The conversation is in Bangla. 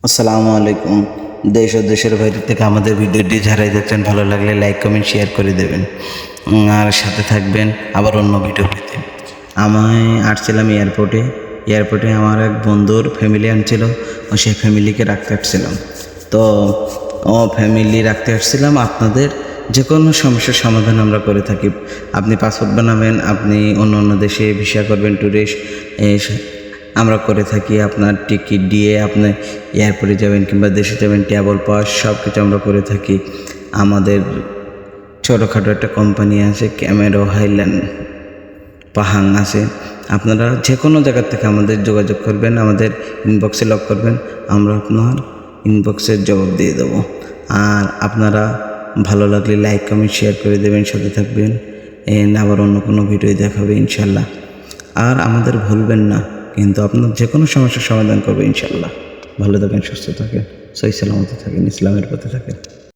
আসসালামু আলাইকুম। দেশ ও দেশের বাইরে থেকে আমাদের ভিডিওটি যারাই দেখছেন ভালো লাগলে লাইক কমেন্ট শেয়ার করে দেবেন আর সাথে থাকবেন আবার অন্য ভিডিও পেতে। আমি আসছিলাম এয়ারপোর্টে আমার এক বন্ধুর ফ্যামিলি আনছিল ও সেই ফ্যামিলিকে রাখতে আসছিলাম। তো ফ্যামিলি রাখতে আসছিলাম। আপনাদের যে কোনো সমস্যার সমাধান আমরা করে থাকি। আপনি পাসপোর্ট বানাবেন, আপনি অন্য অন্য দেশে ভিসা করবেন, ট্যুরিস্ট আমরা করে থাকি। আপনার টিকিট দিয়ে আপনি এয়ারপোর্টে যাবেন কিংবা দেশে যাবেন, ট্রাভেল পাস সব কিছু আমরা করে থাকি। আমাদের ছোটোখাটো একটা কোম্পানি আছে, ক্যামেরো হাইল্যান্ড পাহাং আছে। আপনারা যে কোনো জায়গার থেকে আমাদের যোগাযোগ করবেন, আমাদের ইনবক্সে লক করবেন, আমরা আপনার ইনবক্সের জবাব দিয়ে দেবো। আর আপনারা ভালো লাগলে লাইক কমেন্ট শেয়ার করে দেবেন, সাথে থাকবেন। আবার অন্য কোনো ভিডিও দেখাবে ইনশাল্লাহ। আর আমাদের ভুলবেন না, কিন্তু আপনার যে কোনো সমস্যার সমাধান করবে ইনশাল্লাহ। ভালো থাকেন, সুস্থ থাকেন, সহি সালামতে থাকেন, ইসলামের পথে থাকেন।